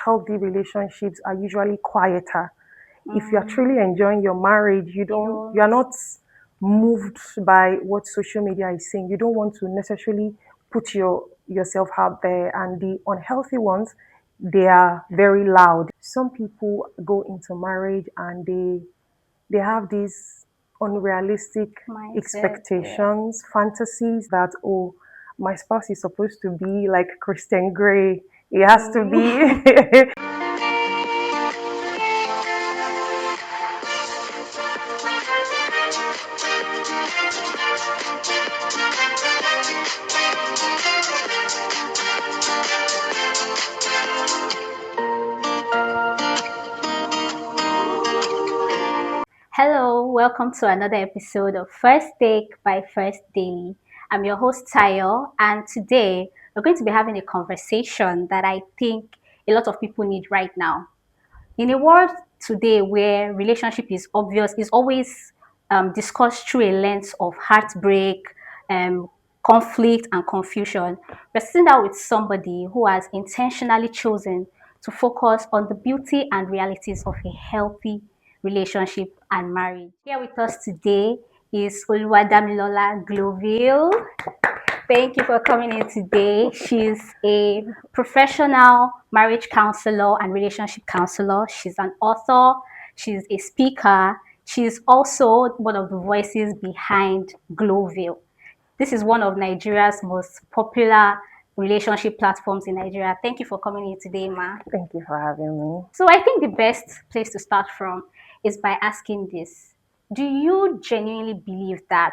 healthy relationships are usually quieter. If you are truly enjoying your marriage, you are not moved by what social media is saying. You don't want to necessarily put yourself out there. And the unhealthy ones, they are very loud. Some people go into marriage and they have these unrealistic Mindset, expectations, fantasies that, oh, my spouse is supposed to be like Christian Grey. It has to be. Hello, welcome to another episode of First Take by First Daily. I'm your host Tayo, and today we're going to be having a conversation that I think a lot of people need right now. In a world today where relationship is obvious, is always discussed through a lens of heartbreak, um, conflict, and confusion, we're sitting down with somebody who has intentionally chosen to focus on the beauty and realities of a healthy relationship and marriage. Here with us today is Oluwadamilola GlowVille. Thank you for coming in today. She's a professional marriage counselor and relationship counselor. She's an author. She's a speaker. She's also one of the voices behind GlowVille. This is one of Nigeria's most popular relationship platforms in Nigeria. Thank you for coming in today, Ma. Thank you for having me. So I think the best place to start from is by asking this. Do you genuinely believe that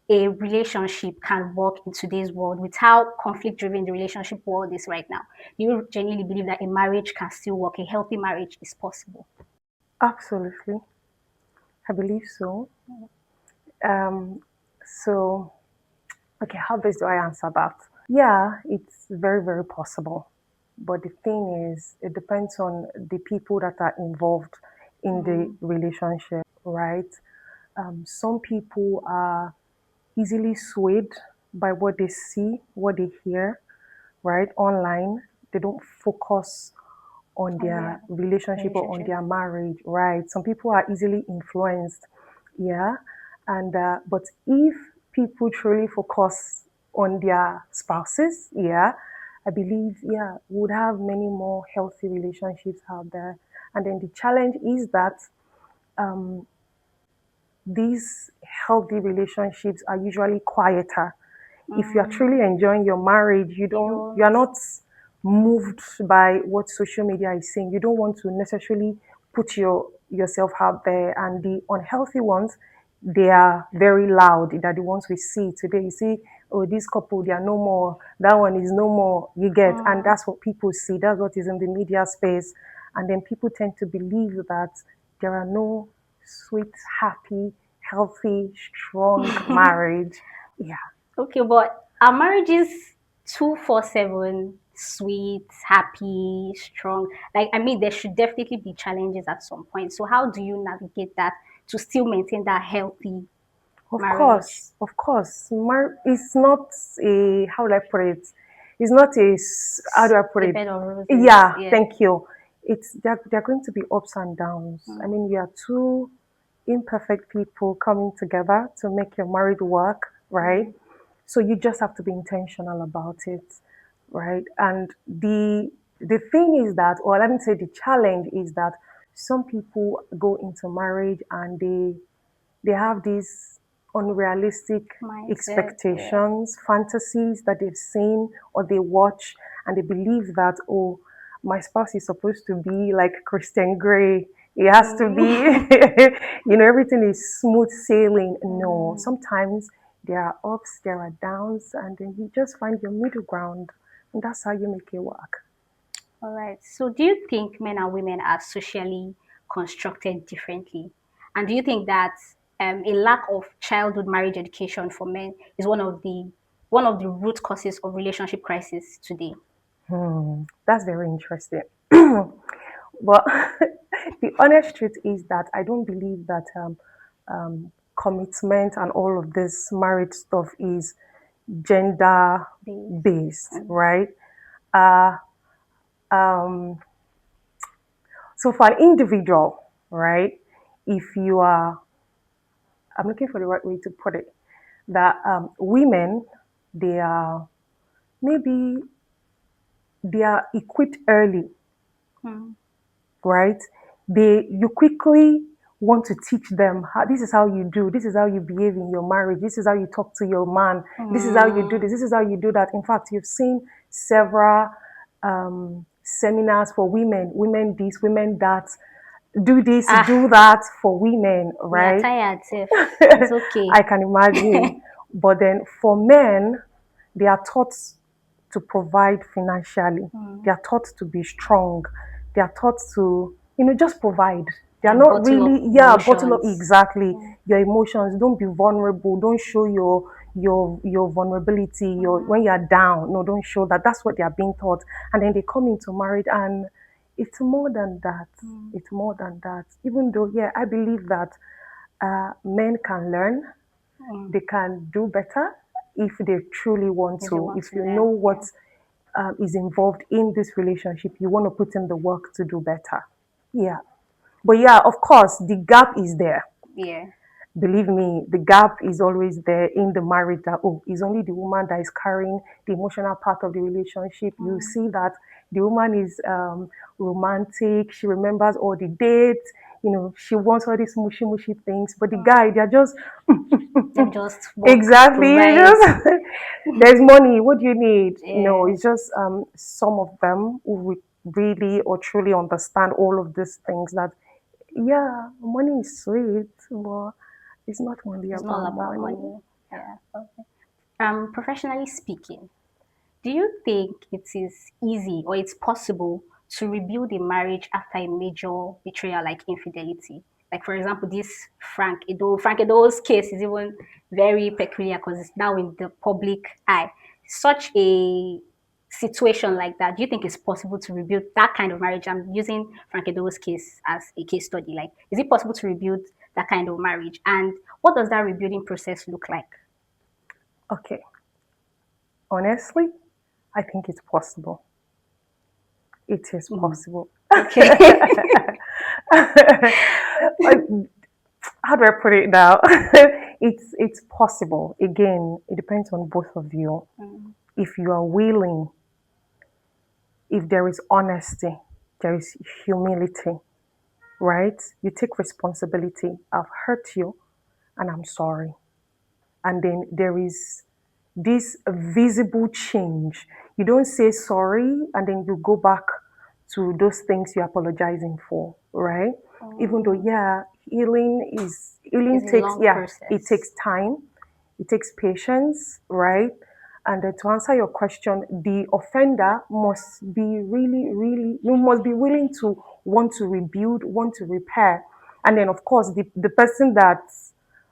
a relationship can work in today's world with how conflict driven the relationship world is right now? Do you genuinely believe that a marriage can still work, a healthy marriage is possible? Absolutely. I believe so. Um, so, okay, how best do I answer that? Yeah, it's very, very possible. But the thing is, it depends on the people that are involved in the relationship, right? Some people are easily swayed by what they see, what they hear, right? Online. They don't focus on their relationship or on their marriage, right? Some people are easily influenced, yeah. And but if people truly focus on their spouses, yeah, I believe, yeah, we would have many more healthy relationships out there. And then the challenge is that these healthy relationships are usually quieter. If you are truly enjoying your marriage, you are not moved by what social media is saying. You don't want to necessarily put yourself out there. And the unhealthy ones, they are very loud. They're the ones we see today. You see, oh, this couple, they are no more. That one is no more. You get, and that's what people see. That's what is in the media space. And then people tend to believe that there are no sweet, happy, healthy, strong marriage. Yeah. Okay, but are marriages 247 sweet, happy, strong? Like, I mean, there should definitely be challenges at some point. So, how do you navigate that to still maintain that healthy marriage? Of course. It's not a, how do I put it? It's not a, how do I put A it? bed of roses. Yeah, Yeah. thank you. They're going to be ups and downs. I mean, you are two imperfect people coming together to make your marriage work, right? So you just have to be intentional about it, right? And the thing is that, or let me say the challenge is that some people go into marriage and they have these unrealistic Mindset. Yeah. expectations, fantasies that they've seen or they watch, and they believe that, oh, my spouse is supposed to be like Christian Grey. It has to be, everything is smooth sailing. No, sometimes there are ups, there are downs, and then you just find your middle ground, and that's how you make it work. All right. So, do you think men and women are socially constructed differently? And do you think that a lack of childhood marriage education for men is one of the root causes of relationship crisis today? That's very interesting. But the honest truth is that I don't believe that commitment and all of this marriage stuff is gender Based. based, right? Uh, So for an individual, right, if you are, I'm looking for the right way to put it, that women, they are maybe they are equipped early, Mm. right? You quickly want to teach them how, this is how you do, this is how you behave in your marriage, this is how you talk to your man, this is how you do Mm. this is how you do that. In fact, you've seen several seminars for women, women this, women that, do this, Ah, do that for women, we are right? tired, Sif. It's okay. I can imagine. But then for men, they are taught to provide financially. They Mm. are taught to be strong. They are taught to, just provide. They are And not bottle up really, yeah, bottle up emotions. exactly Mm. your emotions. Don't be vulnerable. Don't show your vulnerability. Your when you are down. No, don't show that. That's what they are being taught. And then they come into marriage, and it's more than that. Mm. It's more than that. Even though, yeah, I believe that men can learn, Mm. they can do better if they truly want If they to. want If to you know learn, what yeah. is involved in this relationship, you want to put in the work to do better. Yeah. But yeah, of course, the gap is there. Yeah. Believe me, the gap is always there in the marriage that, oh, it's only the woman that is carrying the emotional part of the relationship. You Mm. see that the woman is romantic, she remembers all the dates, she wants all these mushy, mushy things. But the guy, they're just, Them just work, exactly, provide. just, there's money, what do you need? No, Yeah. it's just some of them who really or truly understand all of these things that, yeah, money is sweet, but it's not only It's not all about about money. money. Yeah. Okay. Professionally speaking, do you think it is easy or it's possible to rebuild a marriage after a major betrayal like infidelity? Like for example, this Frank Edo's case is even very peculiar because it's now in the public eye. Such a situation like that, do you think it's possible to rebuild that kind of marriage? I'm using Frank Edo's case as a case study. Like, is it possible to rebuild that kind of marriage? And what does that rebuilding process look like? Okay, honestly, I think it's possible. It is Mm. possible. Okay. How do I put it now? It's possible. Again, it depends on both of you. Mm. If you are willing, if there is honesty, there is humility, right? You take responsibility. I've hurt you, and I'm sorry. And then there is this visible change. You don't say sorry and then you go back to those things you're apologizing for, right? Even though, Mm. yeah, It's healing a takes, long yeah, it takes process. time, it takes patience, right? And then to answer your question, the offender must be really, really, you must be willing to want to rebuild, want to repair. And then, of course, the person that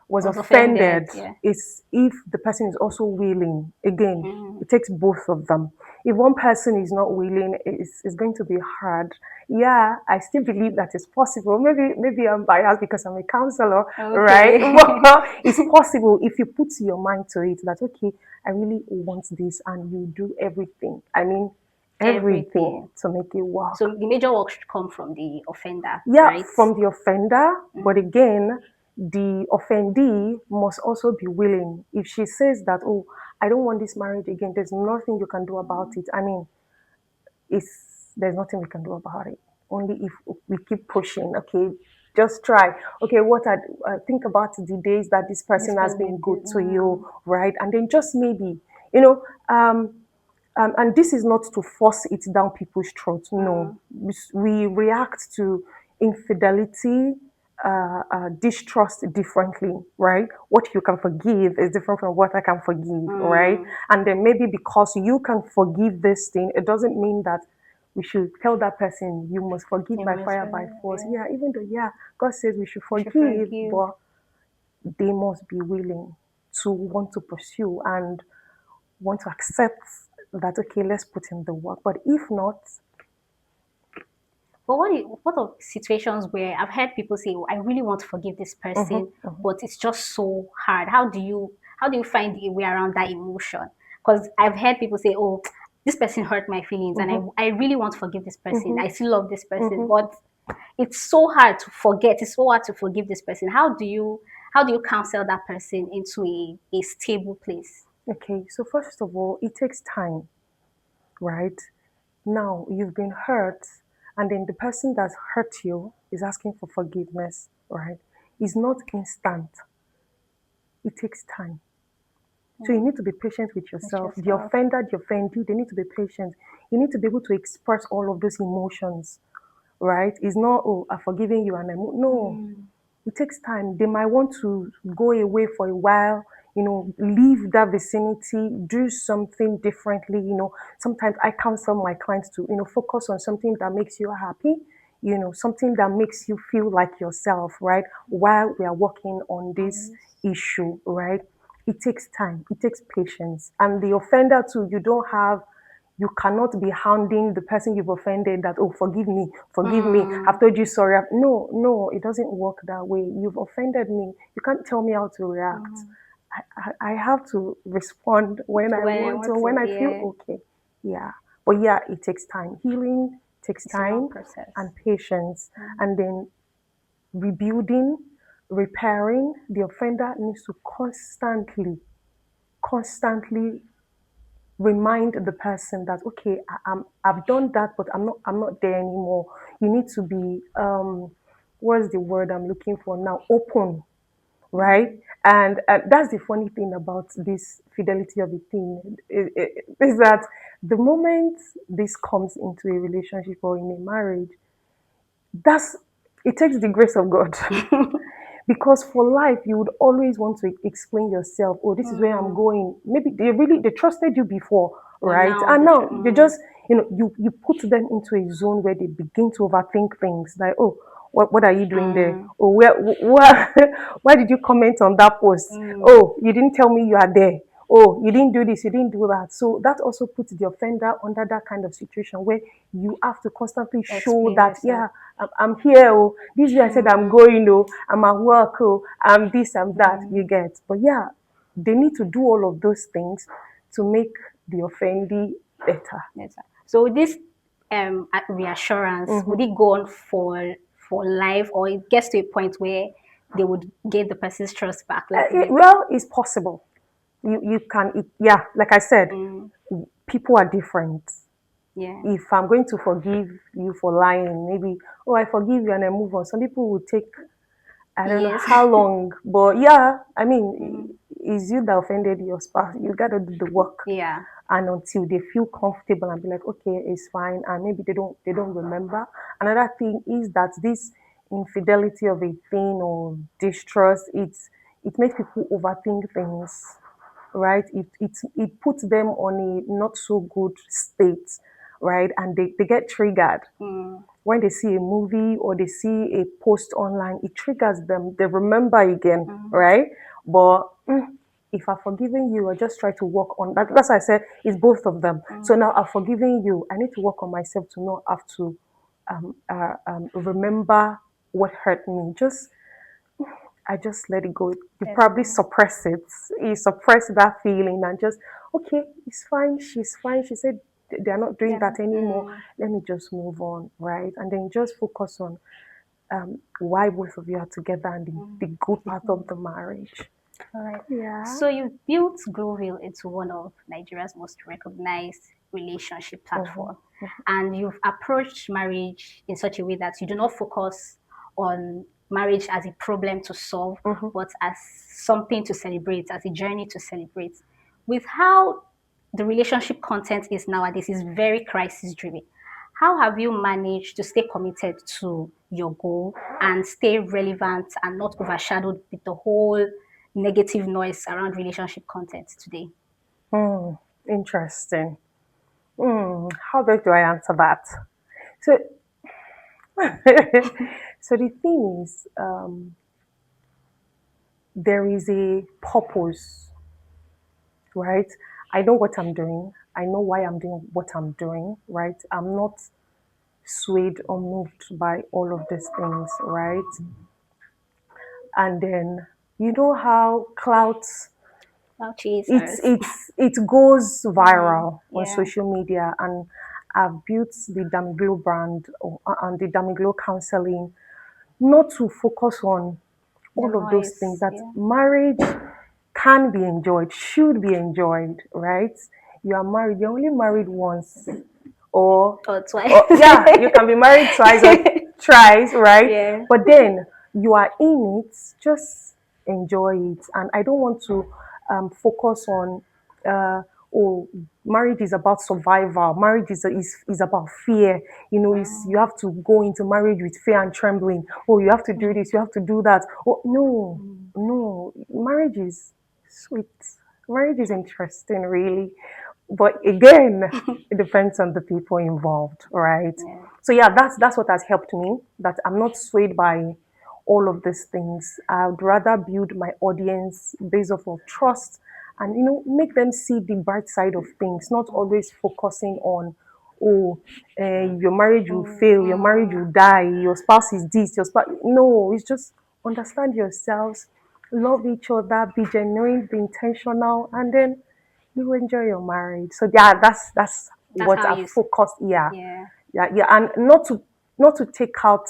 was Was offended, offended yeah. is if the person is also willing. Again, Mm. it takes both of them. If one person is not willing, it's going to be hard. Yeah, I still believe that it's possible. Maybe I'm biased because I'm a counselor, right? Okay. Well, it's possible if you put your mind to it that, okay, I really want this, and you do everything. I mean, everything Everything. to make it So work. the major work should come from the offender, Yeah, right? from the offender, but Mm. again, the offendee must also be willing. If she says that, oh, I don't want this marriage again, there's nothing you can do about it. I mean, there's nothing we can do about it. Only if we keep pushing. Okay, just try. Okay, think about the days that this This person has person been did good this. to Mm. you, right? And then just maybe, you know, um, and this is not to force it down people's throats. No, Mm. we react to infidelity, distrust differently, right? What you can forgive is different from what I can forgive, right? Mm. And then maybe because you can forgive this thing, it doesn't mean that we should tell that person you must forgive You by must, fire by force. yeah. Yeah, even though, yeah, God says we should You should forgive, forgive. but they must be willing to want to pursue and want to accept that, okay, let's put in the work. But if not, But what of situations where I've heard people say, "Oh, I really want to forgive this person, but it's just so hard." How do you find a way around that emotion? Because I've heard people say, "Oh, this person hurt my feelings, and I really want to forgive this person. I still love this person, but." it's so hard to forget, it's so hard to forgive this person. How do you counsel that person into a stable place? Okay, so first of all, it takes time, right? Now you've been hurt, and then the person that's hurt you is asking for forgiveness, right? It's not instant, it takes time. So you need to be patient with With yourself. The yourself. offender, the offendee, they need to be patient. You need to be able to express all of those emotions, right? It's not, oh, I've forgiven you and no. It takes time. They might want to go away for a while, leave that vicinity, do something differently. Sometimes I counsel my clients to, focus on something that makes you happy, something that makes you feel like yourself, right? While we are working on this On this. issue, right? It takes time, it takes patience. And the offender too, you cannot be hounding the person you've offended that, oh, forgive me, I've told you sorry. No, no, it doesn't work that way. You've offended me. You can't tell me how to react. I have to respond when I When I want to, want when to, I feel yeah, okay. Yeah. But yeah, it takes time. Healing takes it's a long time process. and patience. And then rebuilding, repairing, the offender needs to constantly remind the person that okay, I've done that, but I'm not there anymore. You need to be what's the word I'm looking for now? Open, right? And that's the funny thing about this fidelity of a thing is that the moment this comes into a relationship or in a marriage, that's it takes the grace of God. Because for life you would always want to explain yourself, oh, this is where I'm going. Maybe they trusted you before, But right? now And the now they just you put them into a zone where they begin to overthink things like, oh, what are you doing there? Oh, where why did you comment on that post? Oh, you didn't tell me you are there. Oh, you didn't do this, you didn't do that. So that also puts the offender under that kind of situation where you have to constantly show explain that, yourself. yeah, I'm here. Oh, this way I said I'm going. Oh, I'm at work. Oh, I'm this, I'm that. You get. But yeah, they need to do all of those things to make the offendee better. Yes, sir. So with this reassurance, would it go on for life, or it gets to a point where they would get the person's trust back? Let's say, Well, it's possible. You can, yeah, like I said, people are different. yeah, If I'm going to forgive you for lying, maybe, oh, I forgive you and I move on. Some people will take, I don't know yes, how long, but yeah, I mean, it's you that offended your spouse. You got to do the work, yeah, and until they feel comfortable and be like, okay, it's fine, and maybe they don't remember. Another thing is that this infidelity of a thing or distrust, it makes people overthink things, right? It puts them on a not so good state, right? And they get triggered when they see a movie or they see a post online. It triggers them. They remember again, right? But if I've forgiven you, I just try to work on that. That's why I said it's both of them. So now I've forgiven you. I need to work on myself to not have to remember what hurt me. I just let it go. You let it probably go. suppress it. You suppress that feeling and just, okay, it's fine. She's fine. She said they're not doing Yeah, that anymore. Let me just move on, right? And then just focus on why both of you are together and the good part of the marriage. all right. Yeah. So you built GlowVille into one of Nigeria's most recognized relationship platform, and you've approached marriage in such a way that you do not focus on marriage as a problem to solve, but as something to celebrate, as a journey to celebrate. With how the relationship content is nowadays is very crisis driven. How have you managed to stay committed to your goal and stay relevant and not overshadowed with the whole negative noise around relationship content today? Interesting. How best do I answer that? So, so the thing is, there is a purpose, right? I know what I'm doing. I know why I'm doing what I'm doing, right? I'm not swayed or moved by all of these things, right? And then you know how clouds Well, it's chasers. it's it goes viral on Yeah. social media, and I've built the DamiGlow brand and the DamiGlow counseling, not to focus on The all of those things. noise. That Yeah. marriage can be enjoyed, should be enjoyed, right? You are married, you're only married once, or Or twice. or yeah, you can be married twice or thrice, right? Yeah. But then you are in it, just enjoy it. And I don't want to focus on uh, oh, marriage is about survival. Marriage is about fear. You have to go into marriage with fear and trembling. Oh, you have to do this, you have to do that. Oh, no, no. Marriage is sweet. Marriage is interesting, really. But again, it depends on the people involved, right? Yeah. So yeah, that's what has helped me. That I'm not swayed by all of these things. I'd rather build my audience based off of trust and make them see the bright side of things, not always focusing on oh your marriage will fail, your marriage will die, your spouse is this, your spouse. No, it's just understand yourselves, love each other, be genuine, be intentional, and then you enjoy your marriage. So yeah, that's That's what how I you. focused. Yeah, Yeah. yeah, and not to take out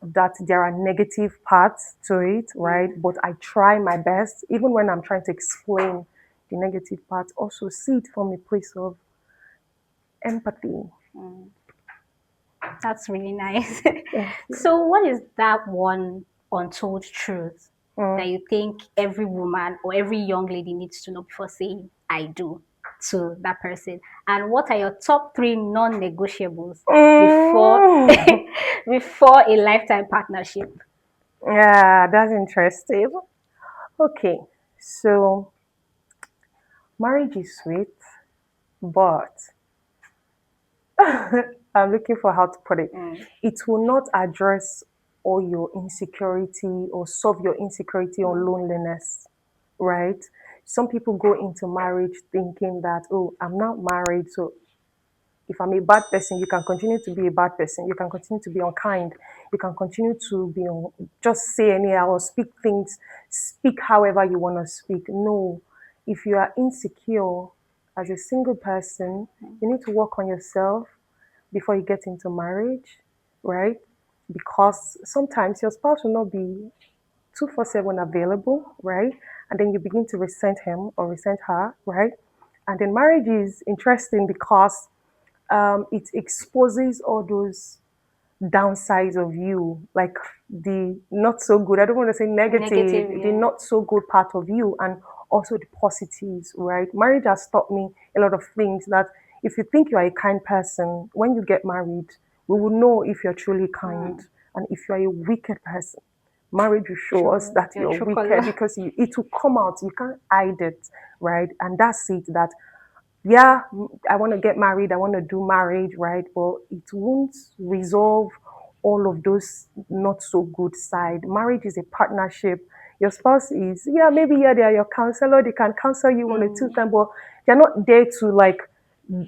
that there are negative parts to it, right? But I try my best, even when I'm trying to explain the negative parts, also see it from a place of empathy. That's really nice. Thank you. So, what is that one untold truth that Mm. you think every woman or every young lady needs to know before saying "I do" to that person? And what are your top three non-negotiables before Mm. before a lifetime partnership? Yeah, that's interesting. Okay, so marriage is sweet, but I'm looking for how to put it. It will not address all your insecurity or solve your insecurity or loneliness, right? Some people go into marriage thinking that, oh, I'm not married, so if I'm a bad person, you can continue to be a bad person. You can continue to be unkind. You can continue to be just say anyhow or speak however you want to speak. No, if you are insecure as a single person, you need to work on yourself before you get into marriage, right? Because sometimes your spouse will not be 247 available, right? And then you begin to resent him or resent her, right? And then marriage is interesting because it exposes all those downsides of you, like the not so good, I don't want to say negative, Negative, the yeah. not so good part of you, and also the positives, right? Marriage has taught me a lot of things that if you think you are a kind person, when you get married, we will know if you're truly kind and if you are a wicked person. Marriage will show us True. that Your you're true wicked color. because it will come out. You can't hide it, right? And that's it. That yeah, I want to get married, I want to do marriage, right? But it won't resolve all of those not so good side. Marriage is a partnership. Your spouse is, yeah, maybe yeah, they are your counselor, they can counsel you one or two times, but they're not there to like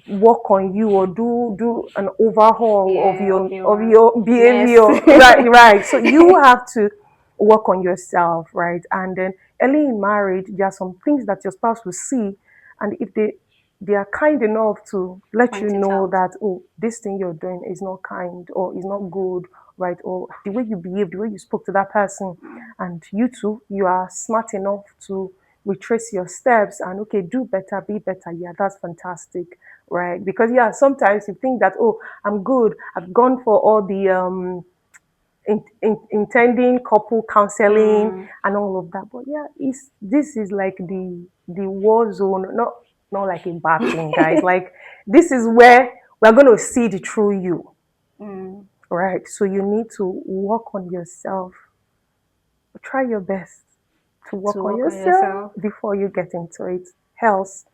work on you or do an overhaul of Yeah, of your your mess. behavior. Right, right. So you have to work on yourself, right? And then early in marriage, there are some things that your spouse will see, and if they are kind enough to let you Point it know out. that, oh, this thing you're doing is not kind or is not good, right? Or the way you behave, the way you spoke to that person, and you too, you are smart enough to retrace your steps and okay, do better, be better. Yeah, that's fantastic, right? Because yeah, sometimes you think that, oh, I'm good, I've gone for all the intending couple counseling and all of that. But yeah, this is like the war zone, not like a bad thing, guys. Like this is where we're going to see the true you, right? So you need to work on yourself. Try your best to To work on work on yourself yourself. before you get into it. Else,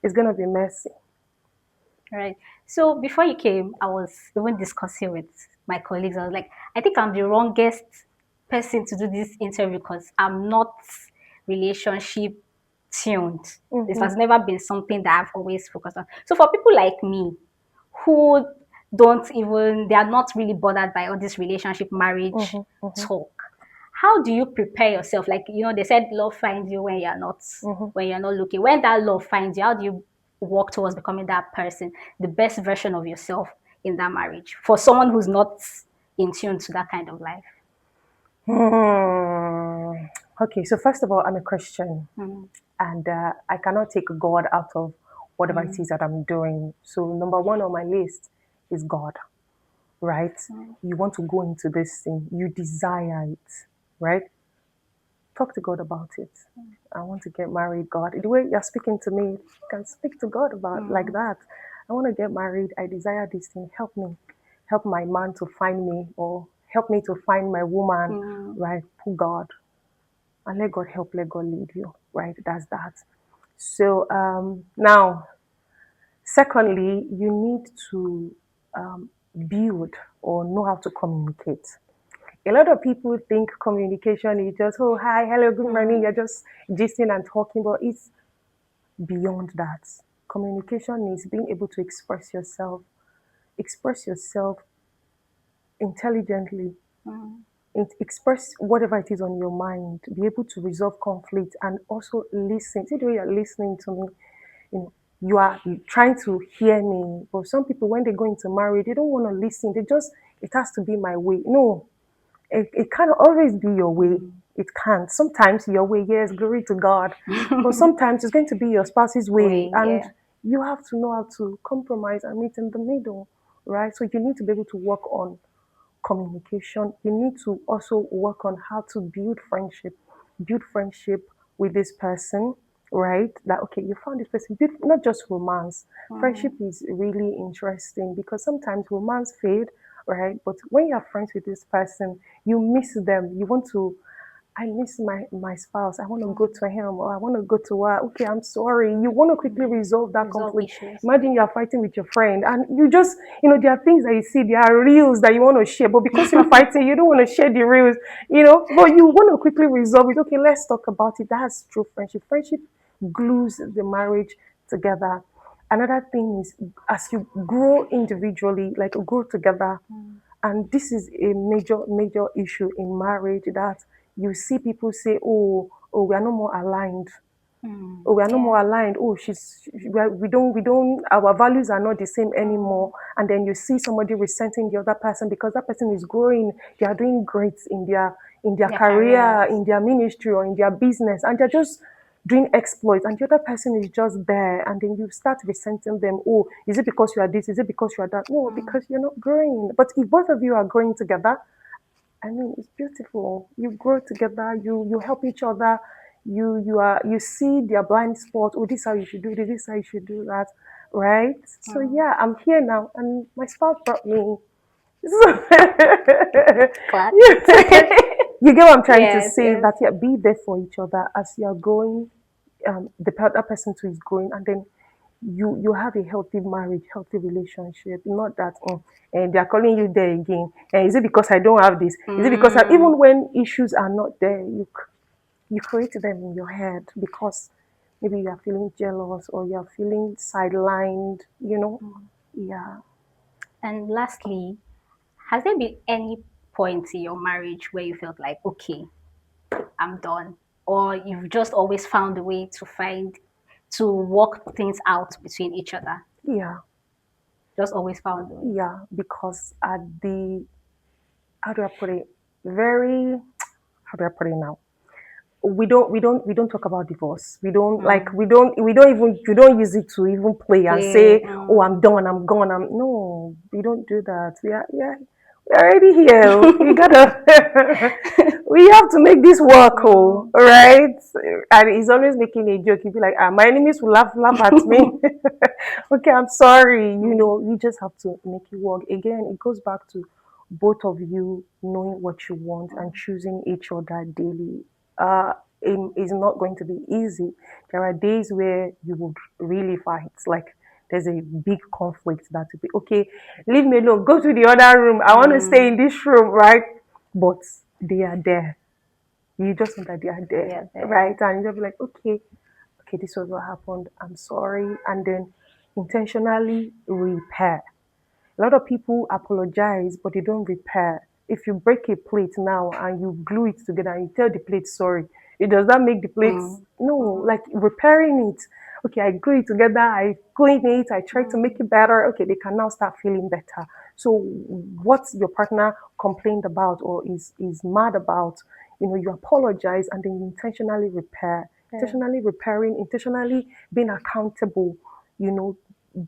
it's going to be messy. Right. So before you came, I was even discussing with my colleagues. I was like, I think I'm the wrongest person to do this interview because I'm not relationship tuned. This has never been something that I've always focused on. So for people like me who don't even, they are not really bothered by all this relationship marriage talk. How do you prepare yourself? Like, they said love finds you when you're not looking. When that love finds you, how do you work towards becoming that person, the best version of yourself in that marriage for someone who's not in tune to that kind of life? Hmm. Okay, so first of all, I'm a Christian, Mm, and I cannot take God out of whatever it mm, is that I'm doing. So number one on my list is God, right? mm, You want to go into this thing, you desire it, right? Talk to God about it. I want to get married, God. The way you're speaking to me, you can speak to God about like mm, that. I want to get married. I desire this thing. Help me. Help my man to find me, or help me to find my woman, mm, right? Put God, and let God help, let God lead you, right? That's that. So now, secondly, you need to build or know how to communicate. A lot of people think communication is just, oh, hi, hello, good morning. You're mm, just gisting and talking, but it's beyond that. Communication is being able to express yourself intelligently, mm, express whatever it is on your mind, be able to resolve conflict, and also listen. See the way you're listening to me, you know, you are trying to hear me. But some people, when they go into marriage, they don't want to listen. They just, it has to be my way. No, it can't always be your way. mm. It can't. Sometimes your way, yes, glory to God. But sometimes it's going to be your spouse's way. Way, And yeah. you have to know how to compromise and meet in the middle, right? So you need to be able to work on communication. You need to also work on how to build friendship with this person, right? That okay, you found this person, build, not just romance. Friendship Mm, is really interesting because sometimes romance fade, right? But when you're friends with this person, you miss them. You want to, I miss my spouse. I want to go mm, to him, or I want to go to her. Okay, I'm sorry. You want to quickly mm. resolve that Resolve conflict. issues. Imagine you are fighting with your friend, and you just, there are things that you see, there are reels that you want to share, but because you are fighting, you don't want to share the reels, but you want to quickly resolve it. Okay, let's talk about it. That's true friendship. Friendship glues the marriage together. Another thing is, as you grow individually, like grow together, Mm, and this is a major issue in marriage, that you see people say, oh, we are no more aligned. mm. Oh, we are no Yeah. more aligned. Oh, we don't, our values are not the same Mm, anymore. And then you see somebody resenting the other person because that person is growing. They are doing great in their their career, careers. in their ministry, or in their business, and they're just doing exploits, and the other person is just there, and then you start resenting them. Oh, is it because you are this? Is it because you are that? No, Mm, because you're not growing. But if both of you are growing together, I mean, it's beautiful. You grow together. You help each other. You see their blind spot. Oh, this is how you should do this. This is how you should do that, right? So mm. yeah, I'm here now, and my spouse brought me. Clap. You get what I'm trying to Yes, say? yes. That yeah, be there for each other as you're growing. The other person too is growing, and then you have a healthy marriage, healthy relationship. Not that and they're calling you there again. And is it because I don't have this? Is it because Mm, even when issues are not there, you create them in your head because maybe you are feeling jealous or you are feeling sidelined. mm. Yeah, And lastly, has there been any point in your marriage where you felt like, okay, I'm done? Or you've just always found a way to work things out between each other? yeah, Just always found a way. yeah. Because at the how do I put it? Very how do I put it now? We don't talk about divorce. We don't like Mm. we don't use it to even play and Play. say, oh, I'm done, I'm gone. No, we don't do that. We're already here. We gotta we have to make this work, Mm. all right. And he's always making a joke. He'd be like, my enemies will laugh at me. Okay, I'm sorry. Mm. You just have to make it work. Again, it goes back to both of you knowing what you want and choosing each other daily. It is not going to be easy. There are days where you would really fight. Like there's a big conflict that will be okay. Leave me alone. Go to the other room. I want to stay Mm. in this room, right? But they are there. You just know that they are there, Yeah, right? there. And you'll be like, okay, this was what happened. I'm sorry, and then intentionally repair. A lot of people apologize, but they don't repair. If you break a plate now and you glue it together and you tell the plate sorry, it does that make the plate Mm. no, Mm. like repairing it. Okay, I glue it together, I clean it, I try to make it better. Okay, they can now start feeling better. So what your partner complained about or is mad about, you apologize and then you intentionally repair. Intentionally repairing, intentionally being accountable, you know,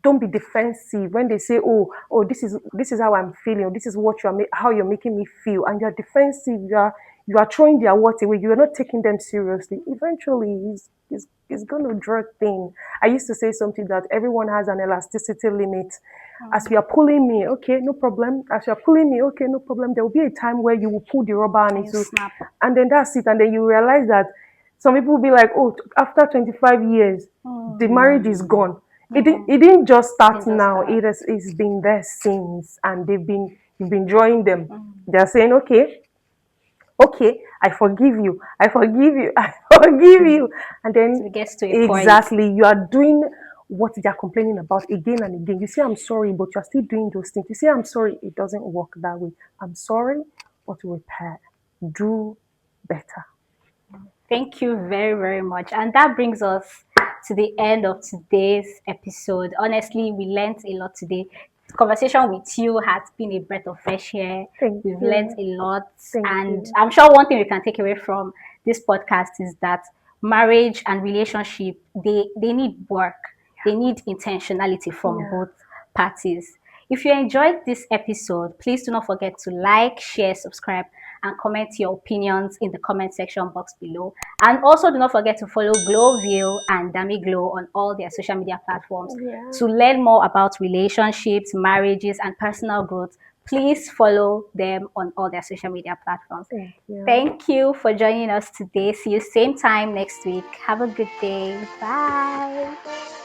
don't be defensive when they say, oh, this is how I'm feeling, or this is what how you're making me feel, and you're defensive, you are throwing their words away, you're not taking them seriously. Eventually it's going to draw thin. I used to say something that everyone has an elasticity limit. As you are pulling me, okay, no problem. As you are pulling me, okay, no problem. There will be a time where you will pull the rubber and And it you will, snap. and then that's it. And then you realize that some people will be like, oh, after 25 years, the marriage is gone. It didn't just start Didn't just now. start. It's been there since, and you've been drawing them. They're saying, okay, I forgive you, I forgive you, I forgive you, and So then it gets to a point. exactly you are doing what they're complaining about again and again. You say I'm sorry, but you're still doing those things. You say I'm sorry, it doesn't work that way. I'm sorry, but repair, do better. Thank you very, very much. And that brings us to the end of today's episode. Honestly, we learned a lot today. The conversation with you has been a breath of fresh air. Thank We've learned you. a lot. Thank And you. I'm sure one thing we can take away from this podcast is that marriage and relationship, they need work. They need intentionality from Yeah. both parties. If you enjoyed this episode, please do not forget to like, share, subscribe, and comment your opinions in the comment section box below. And also do not forget to follow GlowVille and DamiGlow on all their social media platforms. Yeah. To learn more about relationships, marriages, and personal growth, please follow them on all their social media platforms. Thank you. Thank you for joining us today. See you same time next week. Have a good day. Bye.